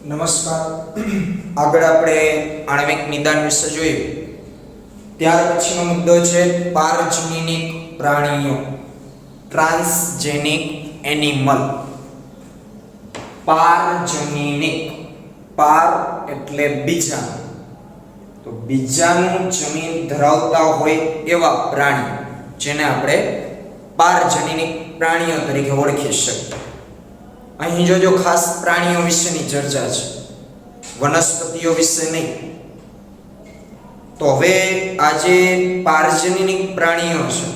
નમસ્કાર. આગળ આપણે આણ્વિક નિદાન વિશે જોયું. ત્યાર પછીનો મુદ્દો છે પારજનીનિક પ્રાણીઓ, ટ્રાન્સજેનિક એનિમલ. પારજનીનિક, પાર એટલે બીજા, તો બીજાનું જનીન ધરાવતા હોય એવા પ્રાણી જેને આપણે પારજનીનિક પ્રાણીઓ તરીકે ઓળખી શકીએ. અહીં જોજો ખાસ પ્રાણીઓ વિશેની ચર્ચા છે, વનસ્પતિઓ વિશે નહીં. તો હવે આ જે પારજનીનિક પ્રાણીઓ છે,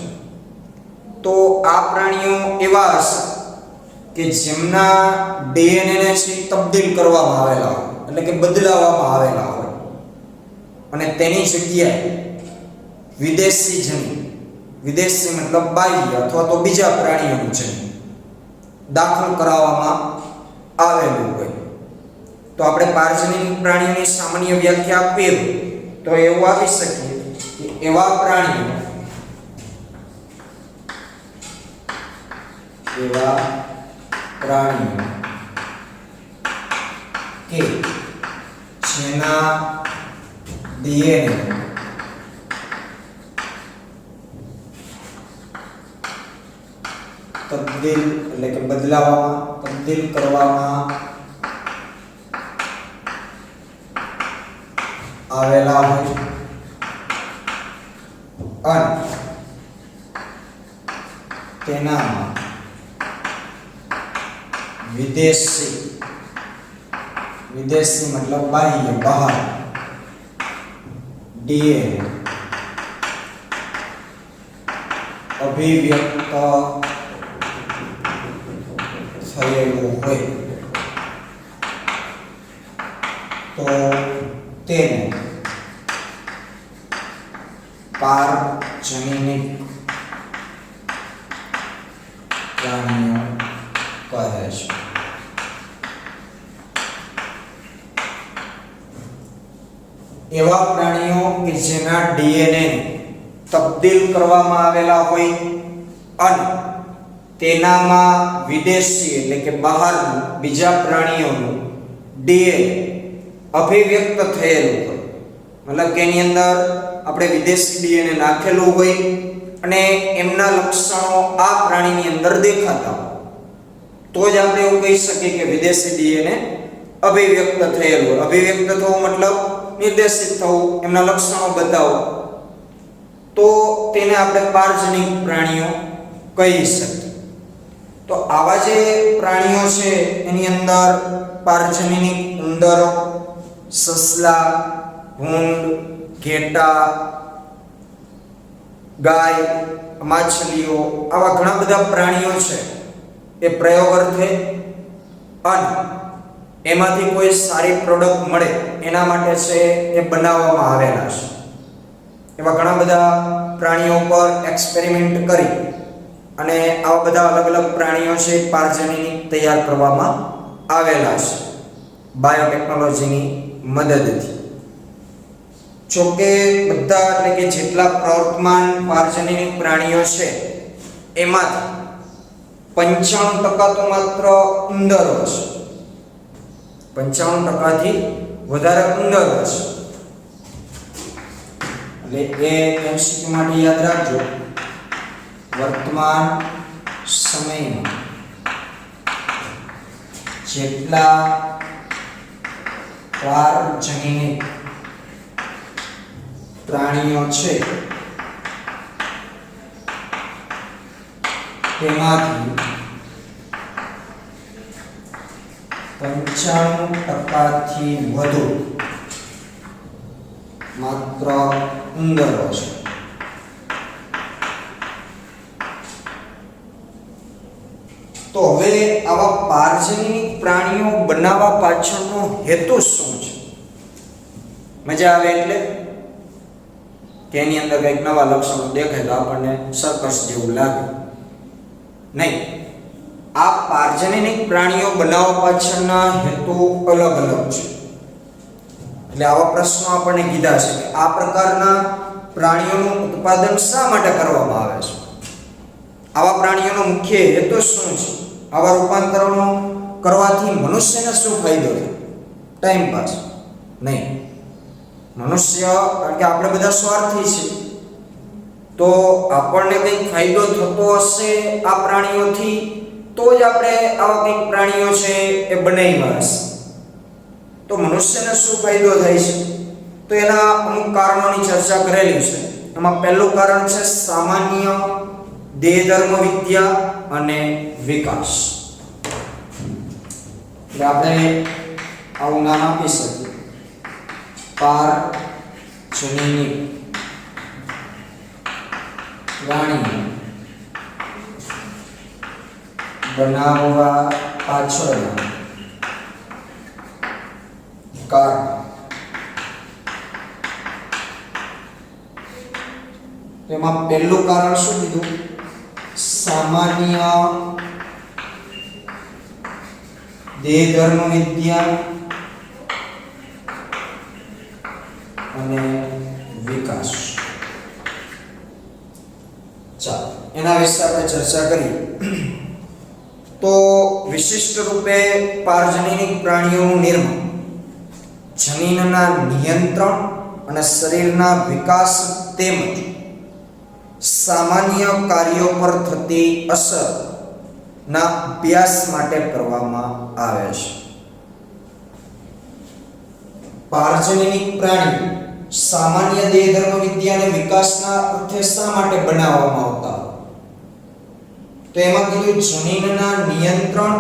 તો આ પ્રાણીઓ એવા હશે કે જેમના ડીએનએ ને તબદીલ કરવામાં આવેલા હોય, એટલે કે બદલાવવામાં આવેલા હોય, અને તેની જગ્યાએ વિદેશી જનીન, વિદેશી મતલબ બાહ્ય અથવા તો બીજા પ્રાણીઓનું જનીન દાખલ કરાવવામાં આવેલું હોય. તો આપણે પારજનીનિક પ્રાણીઓની સામાન્ય વ્યાખ્યા આપીએ તો એવું આપી શકીએ કે એવા પ્રાણીઓ કે જેના ડીએનએ તબદીલ એટલે કે તબદીલ કરવામાં આવેલા હોય અને તેનામાં વિદેશી મતલબ બાહ્ય, બહાર ડીએનએ અભિવ્યક્ત થયેલું હોય તો તેને પારજનીનિક પ્રાણીઓ કહે છે. એવા પ્રાણીઓ કે જેના ડીએનએ તબદીલ કરવામાં આવેલા હોય અને તેનામાં વિદેશી એટલે કે બહારનું બીજા પ્રાણીઓનું ડીએનએ અભિવ્યક્ત થયેલું હોય, મતલબ કે એની અંદર આપણે વિદેશી ડીએનએ નાખેલું હોય અને એમના લક્ષણો આ પ્રાણીની અંદર દેખાતા હોય, તો જ આપણે એવું કહી શકીએ કે વિદેશી ડીએનએ અભિવ્યક્ત થયેલું હોય. અભિવ્યક્ત થવું મતલબ નિર્દેશિત થવું, એમના લક્ષણો બતાવો, તો તેને આપણે પારજનીનિક પ્રાણીઓ કહી શકીએ. તો આવા જે પ્રાણીઓ છે એની અંદર પારજનીનિક ઉંદરો, સસલા, ભૂંડ, ઘેટા, ગાય, માછલીઓ, આવા ઘણા બધા પ્રાણીઓ છે એ પ્રયોગાર્થે અને એમાંથી કોઈ સારી પ્રોડક્ટ મળે એના માટે છે એ બનાવવામાં આવેલા છે. એવા ઘણા બધા પ્રાણીઓ પર એક્સપેરિમેન્ટ કરી અને આવા બધા અલગ અલગ પ્રાણીઓ છે પારજનીનિક તૈયાર કરવામાં આવેલા છે બાયોટેકનોલોજીની મદદથી. જોકે બધા એટલે કે જેટલા પ્રવર્તમાન પારજનીનિક પ્રાણીઓ છે એમાંથી 95% તો માત્ર ઉંદરો છે, 95%થી વધારે ઉંદરો છે. એટલે એ એમસીક્યુ માટે યાદ રાખજો. વર્તમાન સમયમાં જેટલા પારજનીનિક પ્રાણીઓ છે તેમાંથી 95%થી વધુ માત્ર ઉંદરો છે. તો હવે આવા પારજનીનિક પ્રાણીઓ બનાવવા પાછળનો હેતુ શું છે? મજા આવે એટલે કે એની અંદર કંઈક નવા લક્ષણો દેખાય તો આપણને સર્કસ જેવું લાગે નહીં. આ પારજનીનિક પ્રાણીઓ બનાવવા પાછળના હેતુ અલગ અલગ છે. એટલે આવા પ્રશ્નો આપણને કીધા છે કે આ પ્રકારના પ્રાણીઓનું ઉત્પાદન શા માટે કરવામાં આવે છે, આવા પ્રાણીઓનો મુખ્ય હેતુ શું છે, આવા રૂપાંતરણો કરવાથી મનુષ્યને શું ફાયદો થાય, ટાઈમ પાસ નહીં. મનુષ્ય, કારણ કે આપણે બધા સ્વાર્થી છે, તો આપણને કંઈક ફાયદો થતો હશે આ પ્રાણીઓથી તો જ આપણે આવા કંઈક પ્રાણીઓ છે એ બનાવ્યા હશે. તો મનુષ્યને શું ફાયદો થાય છે? તો એના અમુક કારણોની ચર્ચા કરેલી છે. એમાં પહેલું કારણ છે સામાન્ય દેહધર્મ વિદ્યા અને વિકાસ. એટલે આપણે આવું નામ આપી શકીએ, પારજનીની પ્રાણી બનાવવા પાછળના કારણ. તેમાં પહેલું કારણ શું કીધું? સામાન્ય દેહધર્મ વિદ્યા અને વિકાસ. ચાલો એના વિશે આપણે ચર્ચા કરીએ. તો વિશિષ્ટ રૂપે પારજનીનિક પ્રાણીઓનું નિર્માણ જનીનના નિયંત્રણ અને શરીરના વિકાસ તેમજ સામાન્ય કાર્યો પર થતી અસરના અભ્યાસ માટે કરવામાં આવે છે. પારજનીનિક પ્રાણી સામાન્ય દેહધર્મ વિદ્યા અને વિકાસના અર્થે શા માટે બનાવવામાં આવતા? તો એમાં કીધું જનીનના નિયંત્રણ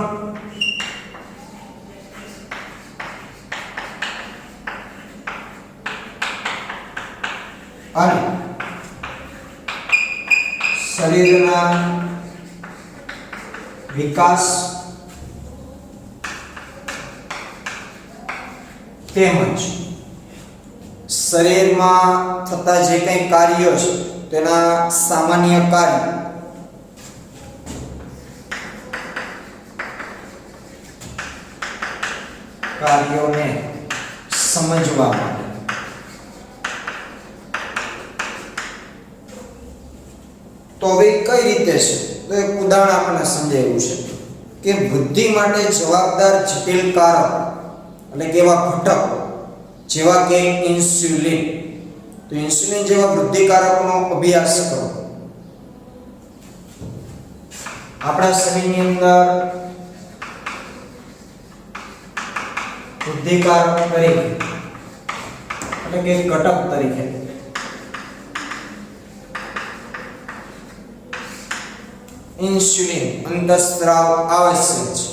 અને શરીરના વિકાસ તેમજ શરીરમાં થતા જે કંઈ કાર્યો છે તેના સામાન્ય કાર્યોને સમજવા માટે. તો હવે કઈ રીતે છે? તો એક ઉદાહરણ આપણને સમજાવ્યું છે કે બુદ્ધિ માટે જવાબદાર જટિલ કારક એટલે કે એવા ઘટકો જેવા કે ઇન્સ્યુલિન. તો ઇન્સ્યુલિન જેવા વૃદ્ધિકારકોનો અભ્યાસ કરો. આપણા શરીરની અંદર વૃદ્ધિકારક તરીકે એટલે કે ઘટક તરીકે ઇન્સ્યુલિન અંતઃસ્ત્રાવ આવશ્યક છે.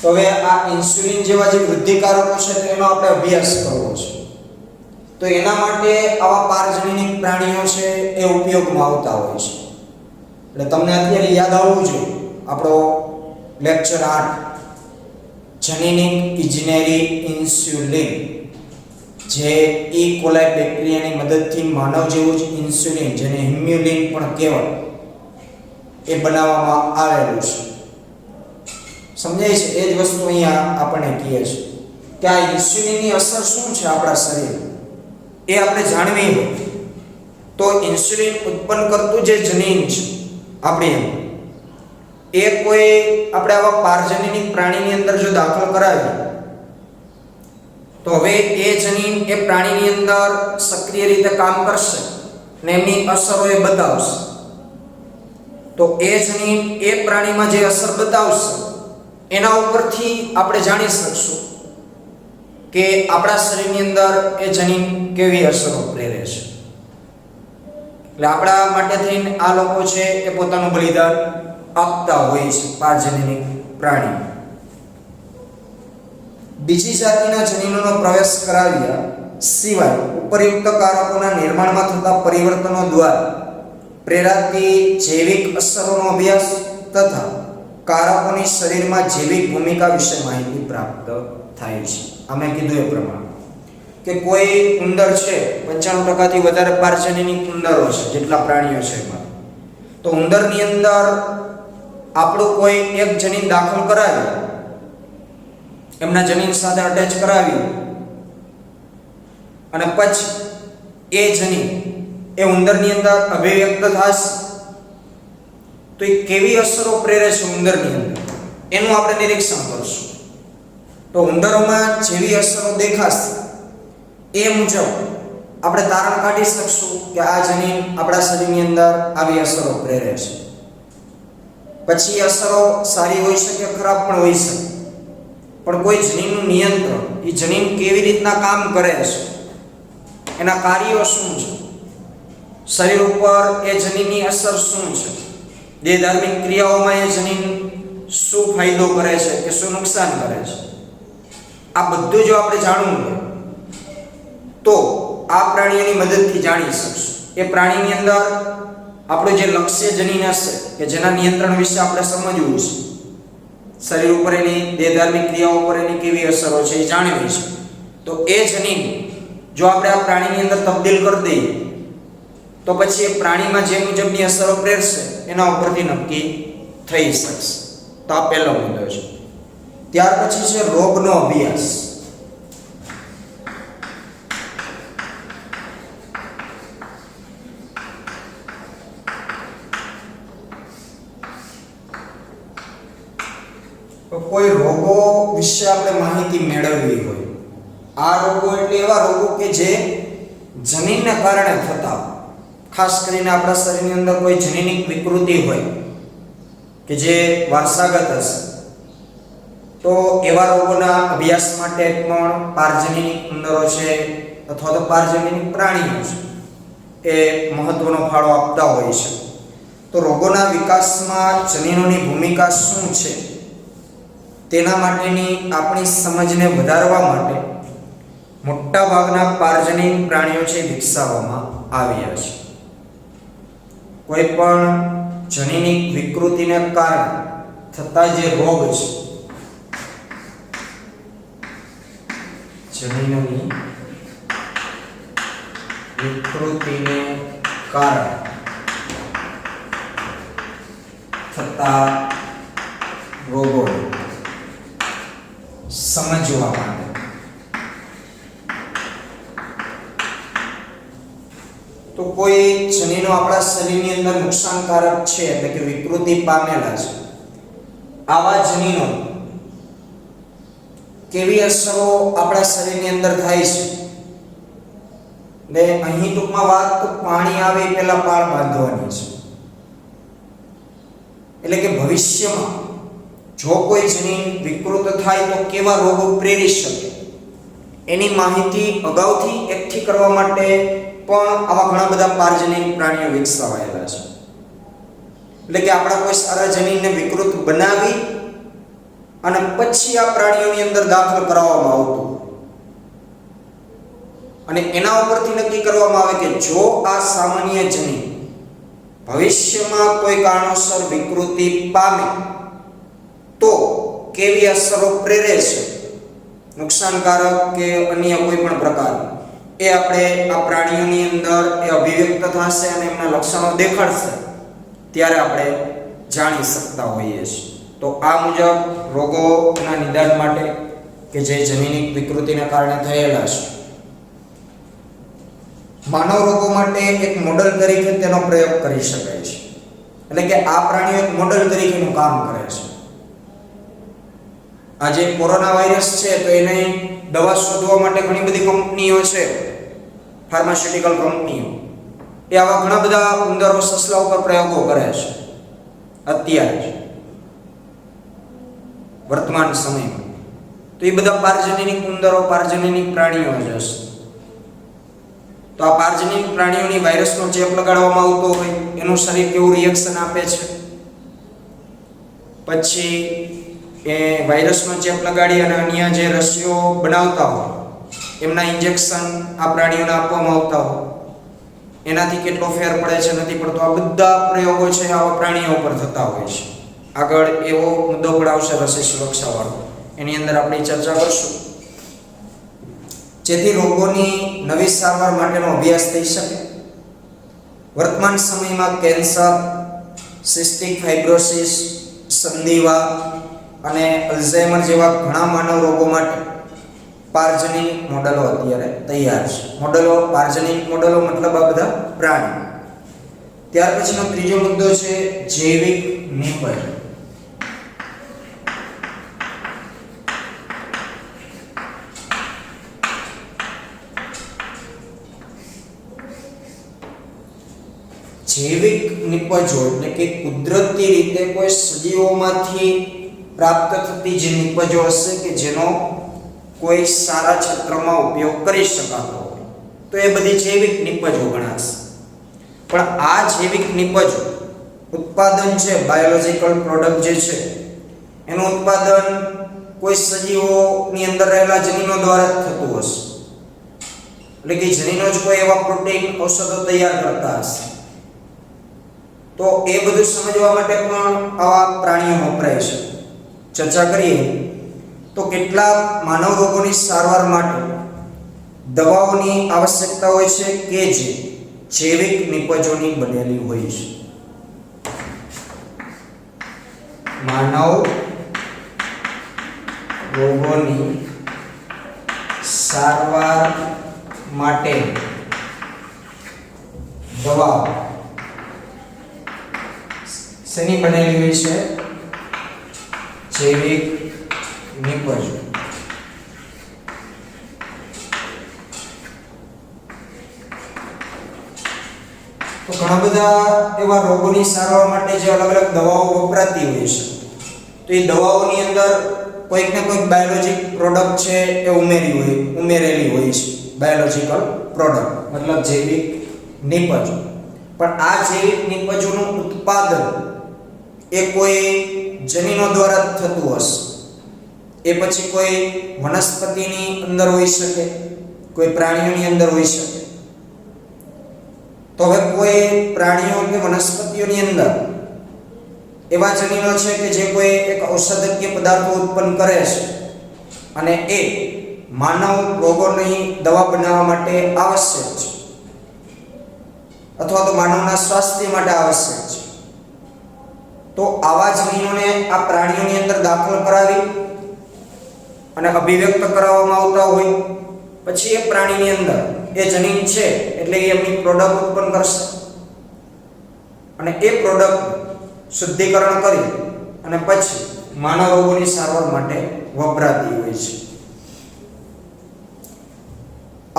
તો હવે આ ઇન્સ્યુલિન જેવા જે વૃદ્ધિકારકો છે તેનો આપણે અભ્યાસ કરવો છે. તો એના માટે આવા પારજનીનિક પ્રાણીઓ છે એ ઉપયોગમાં આવતા હોય છે. એટલે તમને અત્યારે યાદ આવવું જોઈએ આપણો લેક્ચર 8 જનીનિક ઇજનેરી ઇન્સ્યુલિન, જે ઈ કોલાઈ બેક્ટેરિયાની મદદથી માનવ જેવું જ ઇન્સ્યુલિન, જેને હિમ્યુલિન પણ કહેવાય, એ બનાવવામાં આવેલું છે. સમજાય છે? એ જ વસ્તુ અહીંયા આપણને કહે છે કે આ ઇન્સ્યુલિનની અસર શું છે આપણા શરીર, એ આપણે જાણવી હોય તો ઇન્સ્યુલિન ઉત્પન્ન કરતું જે જનીન છે આપણે એ કોઈ આપણે આવા પારજનીનિક પ્રાણીની અંદર જો દાખલ કરાવીએ તો હવે એ જનીન એ પ્રાણીની અંદર સક્રિય રીતે કામ કરશે અને એમની અસરો એ બતાવશે. તો એ જનીન એ પ્રાણીમાં જે અસર બતાવશે એના ઉપરથી આપણે જાણી શકશું કે આપણા શરીરની અંદર એ જનીન કેવી અસરો પ્રેરે છે. એટલે આપણા માટે થઈને આ લોકો છે એ પોતાનું બલિદાન આપતા હોય છે, પારજનીનિક પ્રાણી. બીજી જાતિના જનીનોનો પ્રવેશ કરાવ્યા સિવાય ઉપરયુક્ત કારકોના નિર્માણમાં થતા પરિવર્તનો દ્વારા પ્રેરાતી જૈવિક અસરોનો અભ્યાસ તથા કારકોની શરીરમાં જૈવિક ભૂમિકા વિશે માહિતી પ્રાપ્ત થાય છે. અમે કીધું એ પ્રમાણે કે કોઈ ઉંદર છે, 95% થી વધારે પારજનીનિક ઉંદરો છે જેટલા પ્રાણીઓ છે એમાં, તો ઉંદરની અંદર આપણું કોઈ એક જનીન દાખલ કરાવ્યું, એમના જનીન સાથે અટેચ કરાવ્યું અને પછી એ જનીન એ ઉંદરની અંદર અભિવ્યક્ત થશે તો એ કેવી અસરો પ્રેરે છે ઉંદરની અંદર એનું આપણે નિરીક્ષણ કરશું. તો ઉંદરોમાં જેવી અસરો દેખાશે એ મુજબ આપણે તારણ કાઢી શકશું કે આ જનીન આપણા શરીરની અંદર આવી અસરો પ્રેરે છે. પછી અસરો સારી હોઈ શકે, ખરાબ પણ હોઈ શકે, પણ કોઈ જનીનનું નિયંત્રણ, એ જનીન કેવી રીતના કામ કરે છે, એના કાર્યો શું છે, શરીર ઉપર એ જનીનની અસર શું છે, દેહધાર્મિક ક્રિયાઓમાં એ જનીન શું ફાયદો કરે છે કે શું નુકસાન કરે છે, આ બધું જો આપણે જાણવું હોય તો આ પ્રાણીઓની મદદથી જાણી શકશું. એ પ્રાણીની અંદર આપણું જે લક્ષ્ય જનીન હશે કે જેના નિયંત્રણ વિશે આપણે સમજવું છે, શરીર ઉપર એની દેહધાર્મિક ક્રિયાઓ ઉપર એની કેવી અસરો છે એ જાણવી છે, તો એ જનીન જો આપણે આ પ્રાણીની અંદર તબદીલ કરી દઈએ તો પછી એ પ્રાણીમાં જે મુજબની અસરો પ્રેરશે એના ઉપરથી નક્કી થઈ શકશે. તો આ પહેલો મુદ્દો છે. ત્યાર પછી છે રોગનો અભ્યાસ. કોઈ રોગો વિશે આપણે માહિતી મેળવવી હોય, આ રોગો એટલે એવા રોગો કે જે જનીનને કારણે થતા, ખાસ કરીને આપણા શરીરની અંદર કોઈ જનીનિક વિકૃતિ હોય કે જે વારસાગત હશે, તો એવા રોગોના અભ્યાસ માટે પણ પારજનીનિક ઉંદરો છે અથવા તો પારજનીનિક પ્રાણીઓ છે એ મહત્વનો ફાળો આપતા હોય છે. તો રોગોના વિકાસમાં જનીનોની ભૂમિકા શું છે તેના માટેની આપણી સમજને વધારવા માટે મોટા ભાગના પારજનીન પ્રાણીઓ છે વિકસાવવામાં આવ્યા છે. કોઈ પણ જનીનિક વિકૃતિને કારણે થતા જે રોગ છે, જનીનોની વિકૃતિને કારણે થતા રોગો સમજવા માટે તો કોઈ જનીનો આપણા શરીરની અંદર નુકસાનકારક છે એટલે કે વિકૃતિ પામેલા છે, આવા જનીનો કેવી અસરો આપણા શરીરની અંદર થાય છે. ને અહીં ટૂંકમાં વાત તો પાણી આવે એ પહેલા પાળ બાંધવાની છે. એટલે કે ભવિષ્યમાં જો કોઈ જનીન વિકૃત થાય તો કેવા રોગો પ્રેરી શકે એની માહિતી અગાઉથી એકઠી કરવા માટે પણ આવા ઘણા બધા પારજનીન પ્રાણીઓ વિકસાવાયેલા છે. એટલે કે આપણા કોઈ સારા જનીનને વિકૃત બનાવી અને પછી આ પ્રાણીઓની અંદર દાખલ કરવામાં આવતું અને એના ઉપરથી નક્કી કરવામાં આવે કે જો આ સામાન્ય જનીન ભવિષ્યમાં કોઈ કારણોસર વિકૃતિ પામે તો કેવી અસરો પ્રેરે છે, નુકસાનકારક કે અન્ય કોઈ પણ પ્રકાર, એ આપણે આ પ્રાણીઓની અંદર એ અભિવ્યક્ત થશે અને એમના લક્ષણો દેખાડશે ત્યારે આપણે જાણી શકતા હોઈએ છીએ. તો આ મુજબ રોગોના નિદાન માટે કે જે જનીનિક વિકૃતિને કારણે થયેલા છે, માનવ રોગો માટે એક મોડલ તરીકે તેનો પ્રયોગ કરી શકાય છે. એટલે કે આ પ્રાણીઓ એક મોડલ તરીકેનું કામ કરે છે. આ જે કોરોના વાયરસ છે તો એને દવા શોધવા માટે ઘણી બધી કંપનીઓ છે, ફાર્માસ્યુટિકલ કંપનીઓ, એ આવા ઘણા બધા ઉંદરો સસલા ઉપર પ્રયોગો કરે છે અત્યારે વર્તમાન સમયમાં. તો એ બધા પારજનીનિક ઉંદરો, પારજનીનિક પ્રાણીઓ જ હશે. તો આ પારજનીનિક પ્રાણીઓની વાયરસનો ચેપ લગાડવામાં આવતો હોય એનું શરીર કેવું રિએક્શન આપે છે, પછી એ વાયરસનો ચેપ લગાડી અને અન્ય જે રસીઓ બનાવતા હોય એમના ઇન્જેક્શન આ પ્રાણીઓને આપવામાં આવતા હોય એનાથી કેટલો ફેર પડે છે નથી પડતો, આ બધા પ્રયોગો છે આવા પ્રાણીઓ પર થતા હોય છે. આગળ એવો મુદ્દો પણ આવશે રસી સુરક્ષાવાળો, એની અંદર આપણે ચર્ચા કરશું જેથી રોગોની નવી સારવાર માટેનો અભ્યાસ થઈ શકે. વર્તમાન સમયમાં કેન્સર, સિસ્ટિક ફાઇબ્રોસિસ, સંધિવા અને અલ્ઝાઇમર જેવા ઘણા માનવ રોગો માટે પારજનીનિક મોડેલો અત્યારે તૈયાર છે. મોડેલો, પારજનીનિક મોડેલો મતલબ આ બધા પ્રાણી. ત્યાર પછીનો ત્રીજો મુદ્દો છે જૈવિક નિપજ. જૈવિક નિપજો એટલે કે કુદરતી રીતે કોઈ સજીવોમાંથી પ્રાપ્ત થતી જે નિપજો હશે કે જેનો કોઈ સારા ક્ષેત્રમાં ઉપયોગ કરી શકાતો હોય તો એ બધી જૈવિક નિપજો ગણાશે. પણ આ જૈવિક નિપજો ઉત્પાદન છે, બાયોલોજિકલ પ્રોડક્ટ જે છે એનું ઉત્પાદન કોઈ સજીવોની અંદર રહેલા જનીનો દ્વારા જ થતું હશે. એટલે કે જનીનો જ કોઈ એવા પ્રોટીન ઔષધો તૈયાર કરતા હશે. તો એ બધું સમજવા માટે પણ આવા પ્રાણીઓ વપરાય છે. ચર્ચા કરીએ તો કેટલાક માનવ રોગોની સારવાર માટે દવાઓની આવશ્યકતા હોય છે કે જે જૈવિક નિપજોની બનેલી હોય છે. માનવ રોગોની સારવાર માટે દવા શેની બનેલી હોય છે? જૈવિક નિપજો. તો ઘણા બધા એવા રોગોની સારવાર માટે જે અલગ અલગ દવાઓ વપરાતી હોય છે તો એ દવાઓની અંદર કોઈક ને કોઈક બાયોલોજિક પ્રોડક્ટ છે એ ઉમેરેલી હોય છે. બાયોલોજિકલ પ્રોડક્ટ મતલબ જૈવિક નિપજો. પણ આ જૈવિક નિપજોનું ઉત્પાદન એ કોઈ જનીનો દ્વારા થતું હશે. એ પછી કોઈ વનસ્પતિની અંદર હોઈ શકે, કોઈ પ્રાણીઓની અંદર હોઈ શકે. તો હવે કોઈ પ્રાણીઓ કે વનસ્પતિઓની અંદર એવા જનીનો છે કે જે કોઈ એક ઔષધીય પદાર્થો ઉત્પન્ન કરે છે અને એ માનવ રોગોની દવા બનાવવા માટે આવશ્યક છે અથવા તો માનવના સ્વાસ્થ્ય માટે આવશ્યક છે. તો આવા જનીનોને આ પ્રાણીઓની અંદર દાખલ કરાવી અને અભિવ્યક્ત કરાવવામાં આવતા હોય પછી એ પ્રાણીની અંદર એ જનીન છે એટલે એ એમની પ્રોડક્ટ ઉત્પન્ન કરશે અને એ પ્રોડક્ટ શુદ્ધિકરણ કરી અને પછી માનવ રોગોની સારવાર માટે વપરાતી હોય છે.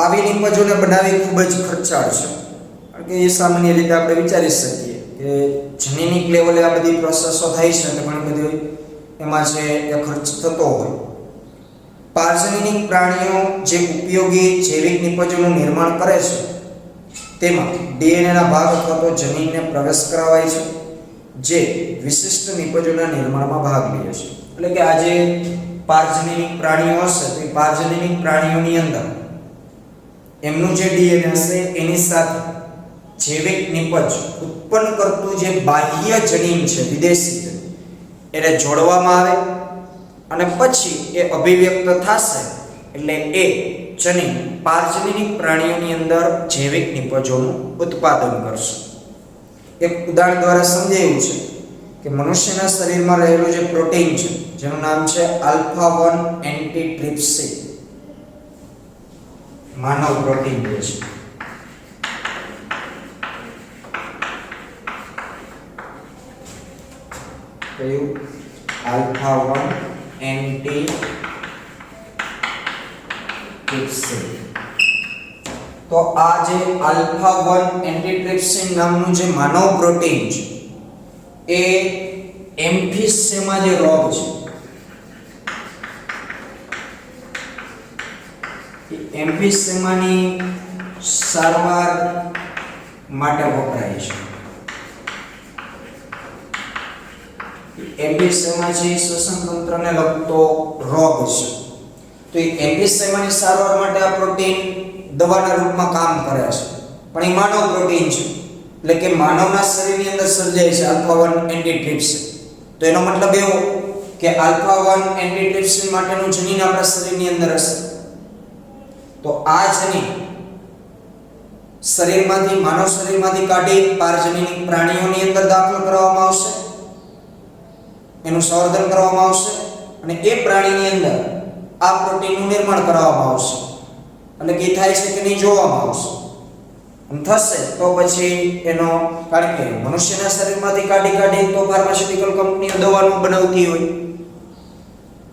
આવી નિપજોને બનાવવી ખૂબ જ ખર્ચાળ છે. કારણ કે એ સામાન્ય રીતે આપણે વિચારી શકીએ કે જનીનિક લેવલે આ બધી પ્રોસેસો થાય છે અને ઘણી બધી એમાં છે એ ખર્ચ થતો હોય. પારજનીનિક પ્રાણીઓ જે ઉપયોગી જૈવિક નિપજોનું નિર્માણ કરે છે તેમાં ડીએનએના ભાગ અથવા તો જનીનને પ્રવેશ કરાવાય છે જે વિશિષ્ટ નિપજોના નિર્માણમાં ભાગ લે છે. એટલે કે આ જે પારજનીનિક પ્રાણીઓ હશે તો એ પારજનીનિક પ્રાણીઓની અંદર એમનું જે ડીએનએ હશે એની સાથે જૈવિક નિપજ ઉત્પન્ન કરતું જે બાહ્ય જનીન છે, વિદેશી જનીન, એને જોડવામાં આવે અને પછી એ અભિવ્યક્ત થશે એટલે એ જનીન પારજનીનિક પ્રાણીઓની અંદર જૈવિક નિપજોનું ઉત્પાદન કરશે. એક ઉદાહરણ દ્વારા સમજાયું છે કે મનુષ્યના શરીરમાં રહેલું જે પ્રોટીન છે જેનું નામ છે આલ્ફા 1 એન્ટીટ્રિપ્સિન, માનવ પ્રોટીન છે. કયું? આલ્ફા 1 એન્ટીટ્રિપ્સિન. તો આ જે આલ્ફા 1 એન્ટીટ્રિપ્સિન નામનું જે માનવ પ્રોટીન છે એ એમ્ફિસેમા જે રોગ છે એમ્ફિસેમાની સારવાર માટે વપરાય છે. એમ્ફિસેમા છે શ્વસન તંત્રને લગતો રોગ છે. તો એ એમ્ફિસેમાની સારવાર માટે આ પ્રોટીન દવાના રૂપમાં કામ કરે છે. પણ એ માનવ પ્રોટીન છે એટલે કે માનવના શરીરની અંદર સર્જાય છે આલ્ફા 1 એન્ટીટ્રિપ્સિન. તો એનો મતલબ એવો કે આલ્ફા 1 એન્ટીટ્રિપ્સિન માટેનું જનીન આપણા શરીરની અંદર હશે. તો આ જનીન શરીરમાંથી માનવ શરીરમાંથી કાઢી પારજનીનિક પ્રાણીઓની અંદર દાખલ કરવામાં આવશે, એનું સંવર્ધન કરવામાં આવશે અને એ પ્રાણીની અંદર આ પ્રોટીનનું નિર્માણ કરવામાં આવશે. એટલે કે થાય છે કે નહીં જોવામાં આવશે. અને થશે તો પછી એનો, કારણ કે મનુષ્યના શરીરમાંથી કાઢી તો ફાર્માસ્યુટિકલ કંપનીઓ દવાનું બનાવતી હોય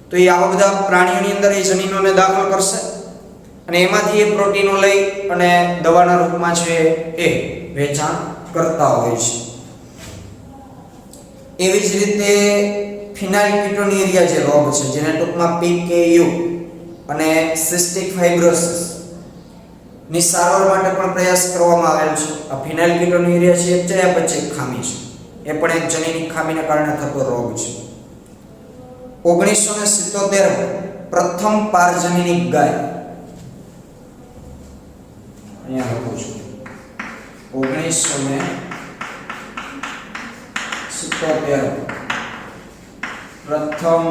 તો એ આવા બધા પ્રાણીઓની અંદર એ જનીનોને દાખલ કરશે અને એમાંથી એ પ્રોટીનો લઈ અને દવાના રૂપમાં છે એ વેચાણ કરતા હોય છે. એવી જ રીતે ફિનાઇલકીટોન્યુરિયા જે રોગ છે, જેને ટૂંકમાં PKU અને સિસ્ટિક ફાઇબ્રોસિસ ની સારવાર માટે પણ પ્રયાસ કરવામાં આવેલ છે. આ ફિનાઇલકીટોન્યુરિયા છે એક ચયાપચય ખામી છે, એ પણ એક જનીનિક ખામીને કારણે થતો રોગ છે. 1977 પ્રથમ પારજનીનિક ગાય, અહીંયા લખું છું 1977 પ્રથમ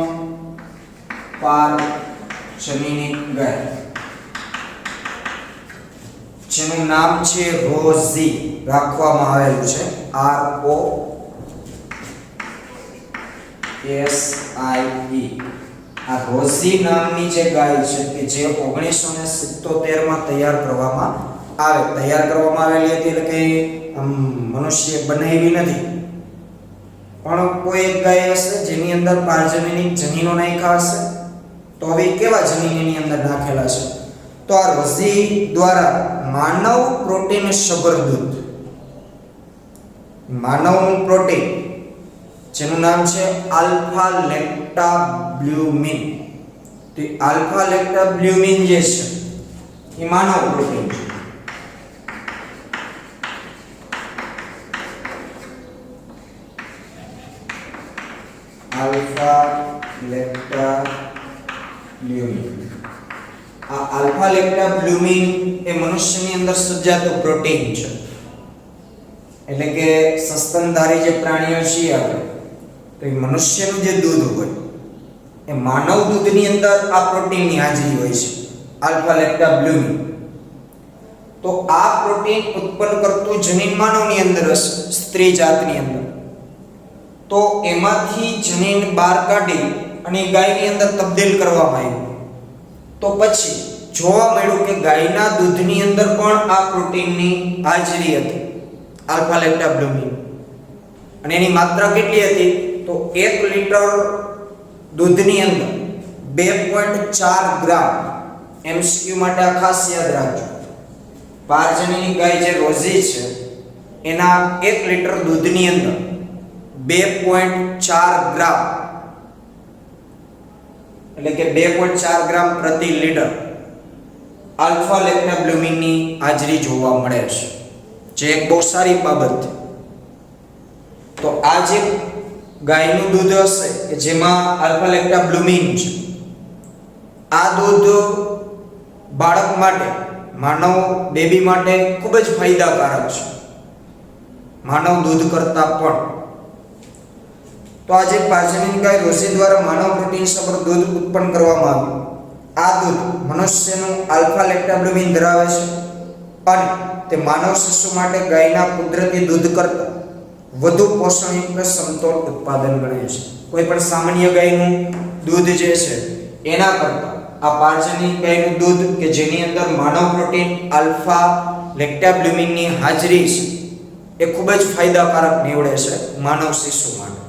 પારજનીનિક ગાય, જેનું નામ છે રોઝી રાખવામાં આવેલું છે, ROSIE. આ રોઝી નામની જે ગાય છે કે જે 1977 માં તૈયાર કરવામાં આવેલી હતી, એટલે કે મનુષ્ય બનાવી નથી, પણ કોઈ એક ગાય હશે જેની અંદર પારજનીનિક જનીનો નાખ્યા હશે. તો હવે કેવા જનીન એની અંદર નાખેલા છે? તો આ રોઝી દ્વારા માનવ પ્રોટીન સભર દૂધ, માનવનું પ્રોટીન જેનું નામ છે આલ્ફા લેક્ટાબ્લ્યુમિન. તો આલ્ફા લેક્ટાબ્લ્યુમિન જે છે એ માનવ પ્રોટીન છે. આલ્ફા લેક્ટાબ્લ્યુમિન, આ આલ્ફા લેક્ટાબ્લ્યુમિન એ મનુષ્યની અંદર સર્જાતું પ્રોટીન છે. એટલે કે સસ્તનધારી જે પ્રાણીઓ છે આપણે, તો એ મનુષ્યનું જે દૂધ હોય એ માનવ દૂધની અંદર આ પ્રોટીનની હાજરી હોય છે, આલ્ફા લેક્ટાબ્લ્યુમિન. તો આ પ્રોટીન ઉત્પન્ન કરતું જનીન માનવની અંદર હશે, સ્ત્રી જાતની અંદર. તો એમાંથી જનીન બહાર કાઢી અને ગાયની અંદર તબદીલ કરવામાં આવ્યું. તો પછી જોવા મળ્યું કે ગાયના દૂધની અંદર પણ આ પ્રોટીનની હાજરી હતી, આલ્ફા લેક્ટાબ્લ્યુમિન. અને એની માત્રા કેટલી હતી? તો 1 લીટર દૂધની અંદર 2.4 ગ્રામ. MCQ માટે આ ખાસ યાદ રાખજો. પારજનીની ગાય જે રોઝી છે એના 1 લીટર દૂધની અંદર 2.4 ગ્રામ, એટલે કે 2.4 ગ્રામ પ્રતિ લીટર આલ્ફા લેક્ટાબ્લ્યુમિનની હાજરી જોવા મળે છે, જે એક બહુ સારી બાબત. તો આ જે ગાયનું દૂધ હશે કે જેમાં આલ્ફા લેક્ટાબ્લ્યુમિન છે, આ દૂધ બાળક માટે, માનવ બેબી માટે ખૂબ જ ફાયદાકારક છે, માનવ દૂધ કરતા પણ. તો આજે પારજનીન ગાય રોઝી દ્વારા માનવ પ્રોટીન સભર દૂધ ઉત્પન્ન કરવામાં આવ્યું. આ દૂધ મનુષ્યનું આલ્ફા લેક્ટાબ્લ્યુમિન ધરાવે છે અને તે માનવ શિશુ માટે ગાયના કુદરતી દૂધ કરતા વધુ પોષણયુક્ત સમતોલ ઉત્પાદન ગણે છે. કોઈ પણ સામાન્ય ગાયનું દૂધ જે છે એના કરતા આ પારજનીન ગાયનું દૂધ કે જેની અંદર માનવ પ્રોટીન આલ્ફા લેક્ટાબ્લ્યુમિનની હાજરી છે એ ખૂબ જ ફાયદાકારક નીવડે છે માનવ શિશુ માટે.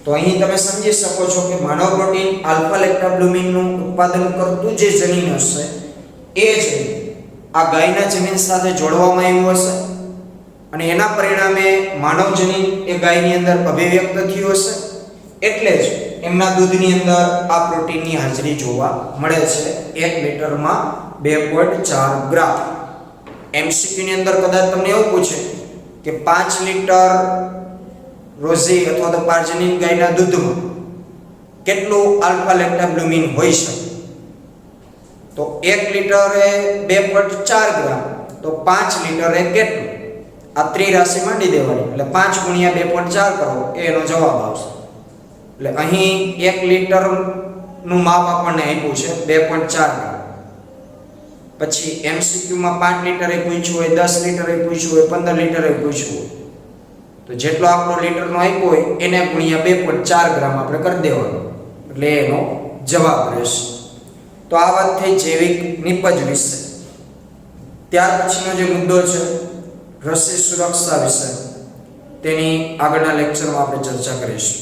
તો અહીં તમે સમજી શકો છો કે માનવ પ્રોટીન આલ્ફા લેક્ટાબ્લ્યુમિનનું ઉત્પાદન કરતું જે જનીન હશે એ જનીન આ ગાયના જનીન સાથે જોડવામાં આવ્યું હશે અને એના પરિણામે માનવ જનીન એ ગાયની અંદર અભિવ્યક્ત થયું હશે. એટલે જ એમના દૂધની અંદર આ પ્રોટીનની હાજરી જોવા મળે છે 1 લીટરમાં 2.4 ગ્રામ. MCQ ની અંદર કદાચ તમને એવું પૂછે કે 5 લીટર રોઝી અથવા તો પારજનીન ગાયના દૂધમાં કેટલું આલ્ફા લેક્ટાબ્લ્યુમિન હોઈ શકે? તો 1 લીટરે 2.4 ગ્રામ, તો 5 લીટરે કેટલું? આ ત્રિરાશિ માંડી દેવાની, એટલે 5 ગુણ્યા 2.4 કરો એ એનો જવાબ આવશે. એટલે અહીં 1 લીટર નું માપ આપણને આપ્યું છે 2.4 ગ્રામ. પછી MCQ માં 5 લીટરે પૂછ્યું હોય, 10 લીટરે પૂછ્યું હોય, 15 લીટરે પૂછ્યું હોય, તો જેટલો આપણો લીટરનો આપ્યો હોય એને ગુણ્યા 2.4 ગ્રામ આપણે કરી દેવાનું, એટલે એનો જવાબ રહેશે. તો આ વાત થઈ જૈવિક નિપજ વિશે. ત્યાર પછીનો જે મુદ્દો છે રસી સુરક્ષા વિશે, તેની આગળના લેક્ચરમાં આપણે ચર્ચા કરીશું.